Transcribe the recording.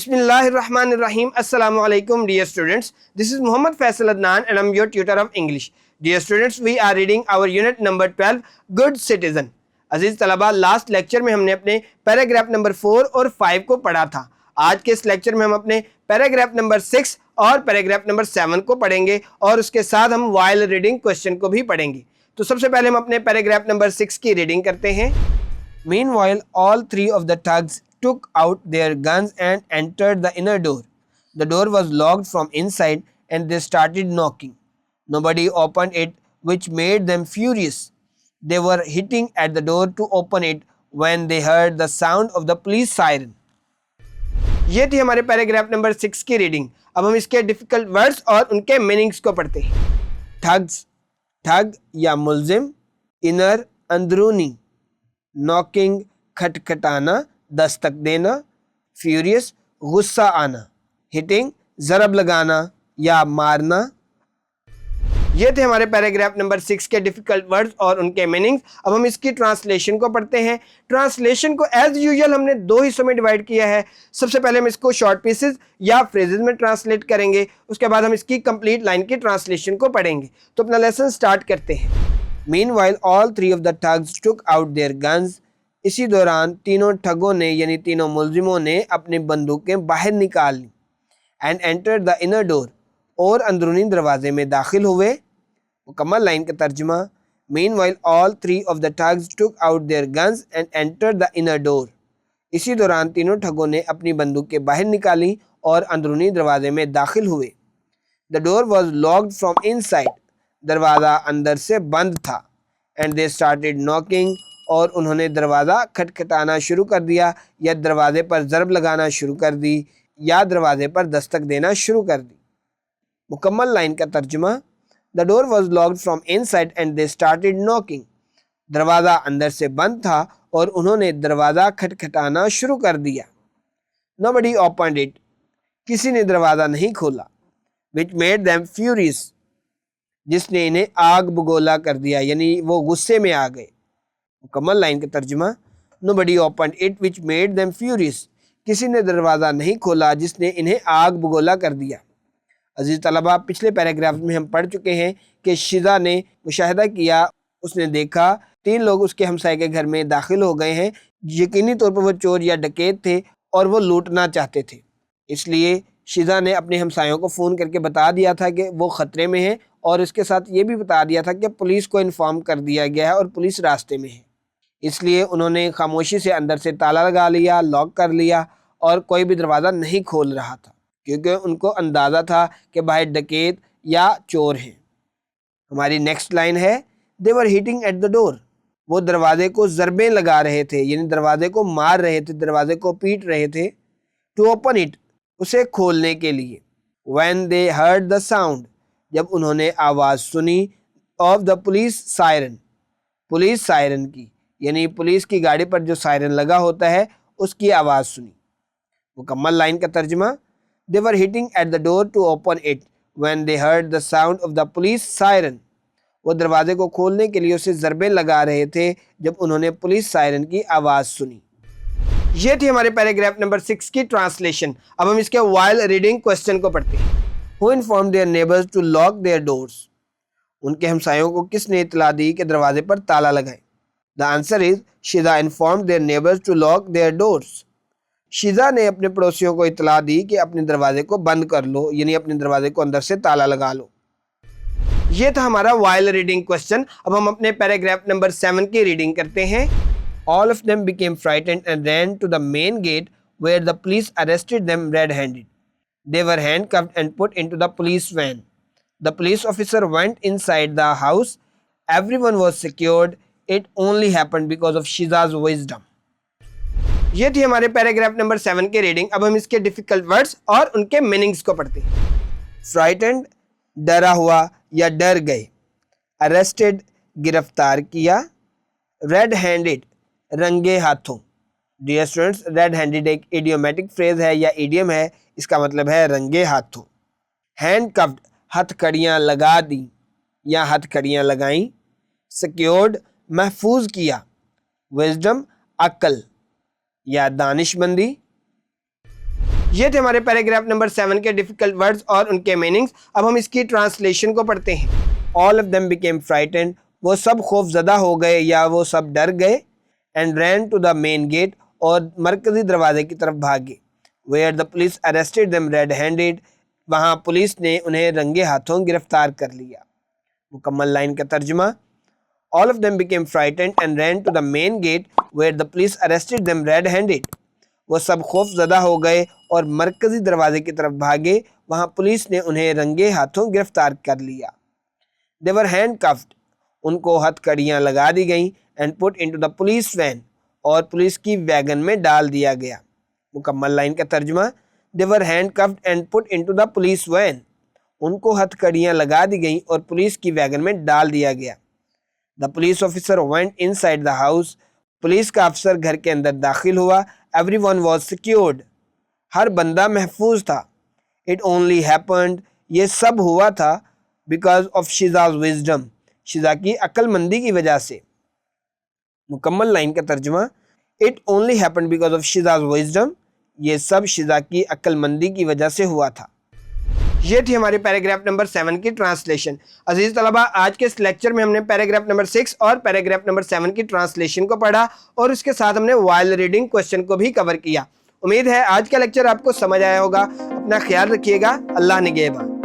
Bismillahirrahmanirrahim. Assalamu alaikum dear students. This is Muhammad Faisal Adnan and I am your tutor of English. Dear students, we are reading our unit number 12 Good Citizen. अजीज तलबा, last lecture में हमने अपने paragraph number 4 और 5 को पढ़ा था. आज के इस लेक्चर में हम अपने पैराग्राफ नंबर 6 और पैराग्राफ नंबर 7 को पढ़ेंगे और उसके साथ हम वाइल रीडिंग क्वेश्चन को भी पढ़ेंगे. तो सबसे पहले हम अपने पैराग्राफ नंबर 6 की रीडिंग करते हैं. Meanwhile, all three of the thugs took out their guns and entered the inner door. The door was locked from inside and they started knocking. Nobody opened it, which made them furious. They were hitting at the door to open it when they heard the sound of the police siren. ये थी हमारे paragraph number 6 की reading. अब हम इसके difficult words और उनके meanings को पढ़ते हैं. ठग्स, ठग या मुल्जिम. इनर, अंदरूनी. नॉकिंग, खटखटाना, दस्तक देना. फ्यूरियस, गुस्सा आना. हिटिंग, ज़रब लगाना या मारना. ये थे हमारे पैराग्राफ नंबर 6 के डिफिकल्ट वर्ड्स और उनके मीनिंग्स. अब हम इसकी ट्रांसलेशन को पढ़ते हैं. ट्रांसलेशन को एज यूजुअल हमने दो हिस्सों में डिवाइड किया है. सबसे पहले हम इसको शॉर्ट पीसेस या फ्रेजेस में ट्रांसलेट करेंगे, उसके बाद हम इसकी कंप्लीट लाइन की ट्रांसलेशन को पढ़ेंगे. तो अपना लेसन स्टार्ट करते हैं. Meanwhile, all three of the thugs took out their guns. इसी दौरान तीनों ठगों ने यानी तीनों मुल्जिमों ने अपनी बंदूकें बाहर निकाल ली. And entered the inner door. और अंदरूनी दरवाजे में दाखिल हुए. मुकम्मल लाइन का तर्जुमा. Meanwhile, all three of the thugs took out their guns and entered the inner door. इसी दौरान तीनों ठगों ने अपनी बंदूकें बाहर निकाली और अंदरूनी दरवाजे में दाखिल हुए. The door was locked from inside. दरवाज़ा अंदर से बंद था. And they started knocking. और उन्होंने दरवाज़ा खटखटाना शुरू कर दिया या दरवाज़े पर ज़रब लगाना शुरू कर दी या दरवाज़े पर दस्तक देना शुरू कर दी. मुकम्मल लाइन का तर्जुमा. The door was locked from inside and they started knocking. दरवाज़ा अंदर से बंद था और उन्होंने दरवाज़ा खटखटाना शुरू कर दिया. Nobody opened it. किसी ने दरवाज़ा नहीं खोला. Which made them furious. जिसने इन्हें आग बगोला कर दिया यानी वो गुस्से में आ गए. मुकम्मल लाइन का तर्जुमा. Nobody opened it which made them furious. किसी ने दरवाज़ा नहीं खोला जिसने इन्हें आग बगोला कर दिया. अजीज़ तलबा, पिछले पैराग्राफ में हम पढ़ चुके हैं कि शिजा ने मुशाहिदा किया, उसने देखा 3 लोग उसके हमसाये के घर में दाखिल हो गए हैं. यकीनी तौर पर वो चोर या डकैत थे और वो लूटना चाहते थे. इसलिए शिजा ने अपने हमसायों को फ़ोन करके बता दिया था कि वो ख़तरे में है और इसके साथ ये भी बता दिया था कि पुलिस को इन्फॉर्म कर दिया गया है और पुलिस रास्ते में है. इसलिए उन्होंने खामोशी से अंदर से ताला लगा लिया, लॉक कर लिया और कोई भी दरवाज़ा नहीं खोल रहा था क्योंकि उनको अंदाज़ा था कि बाहर डकैत या चोर हैं. हमारी नेक्स्ट लाइन है दे were hitting at the door. वो दरवाज़े को ज़रबें लगा रहे थे यानी दरवाज़े को मार रहे थे, दरवाज़े को पीट रहे थे. टू ओपन इट, उसे खोलने के लिए. When they heard the sound, जब उन्होंने आवाज़ सुनी. Of the police siren, police siren की यानी पुलिस की गाड़ी पर जो सायरन लगा होता है उसकी आवाज़ सुनी. मुकम्मल लाइन का तर्जुमा. They were hitting at the door to open it when they heard the sound of the police siren. वो दरवाजे को खोलने के लिए उसे ज़रबें लगा रहे थे जब उन्होंने पुलिस सायरन की आवाज़ सुनी. ये थी हमारे पैराग्राफ नंबर 6 की ट्रांसलेशन. अब हम इसके वाइल रीडिंग क्वेश्चन को पढ़ते हैं. Who informed their neighbors to lock their doors? उनके हमसायों को किसने इतला दी कि दरवाजे पर ताला लगाएं? The answer is Shiza informed their neighbors to lock their doors. शिजा ने अपने पड़ोसियों को इतला दी कि अपने दरवाजे को बंद कर लो यानी अपने दरवाजे को अंदर से ताला लगा लो. ये था हमारा वाइल रीडिंग क्वेश्चन. अब हम अपने पैराग्राफ नंबर 7 की रीडिंग करते हैं. All of them became frightened and ran to the main gate where the police arrested them red-handed. They were handcuffed and put into the police van. The police officer went inside the house. Everyone was secured. It only happened because of Shiza's wisdom. ये थी हमारे paragraph number 7 की reading. अब हम इसके difficult words और उनके meanings को पढ़ते हैं. Frightened, डरा हुआ या डर गए. Arrested, गिरफ्तार किया. Red-handed, रंगे हाथों. डियर स्टूडेंट्स, रेड हैंडेड एक इडियोमेटिक फ्रेज है या इडियम है. इसका मतलब है रंगे हाथों. हैंडकफ्ड, हथकड़ियाँ लगा दी या हथकड़ियाँ लगाईं. सिक्योर्ड, महफूज किया. विजडम, अक्ल या दानिशमंदी. یہ تھے ہمارے پیراگراف نمبر 7 کے ڈیفیکلٹ ورڈز اور ان کے میننگز. اب ہم اس کی ٹرانسلیشن کو پڑھتے ہیں. All of them became frightened. وہ سب خوف زدہ ہو گئے یا وہ سب ڈر گئے. And ran to the main gate. اور مرکزی دروازے کی طرف بھاگے. Where the police arrested them red-handed. وہاں پولیس نے انہیں رنگے ہاتھوں گرفتار کر لیا. مکمل لائن کا ترجمہ. All of them became frightened and ran to the main gate where the police arrested them red-handed. وہ سب خوف زدہ ہو گئے اور مرکزی دروازے کی طرف بھاگے. وہاں پولیس نے انہیں رنگے ہاتھوں گرفتار کر لیا. They were handcuffed. ان کو ہتھ کڑیاں لگا دی گئیں. And put into the police van. اور پولیس کی ویگن میں ڈال دیا گیا. مکمل لائن کا ترجمہ. They were handcuffed and put into the police van. ان کو ہتھ کڑیاں لگا دی گئیں اور پولیس کی ویگن میں ڈال دیا گیا. The police officer went inside the house. Police کا افسر گھر کے اندر داخل ہوا. Everyone was secured. ہر بندہ محفوظ تھا. It only happened. یہ سب ہوا تھا because of Shiza's wisdom. شیزا کی عقل مندی کی وجہ سے. مکمل لائن کا ترجمہ. It only happened because of Shiza's wisdom. یہ سب شیزا کی عقل مندی کی وجہ سے ہوا تھا. یہ تھی ہماری پیراگراف نمبر 7 کی ٹرانسلیشن. عزیز طلبہ، آج کے اس لیکچر میں ہم نے پیراگراف نمبر 6 اور پیراگراف نمبر 7 کی ٹرانسلیشن کو پڑھا اور اس کے ساتھ ہم نے وائل ریڈنگ کوسچن کو بھی کور کیا. امید ہے آج کا لیکچر آپ کو سمجھ آیا ہوگا. اپنا خیال رکھیے گا. اللہ نگہبان.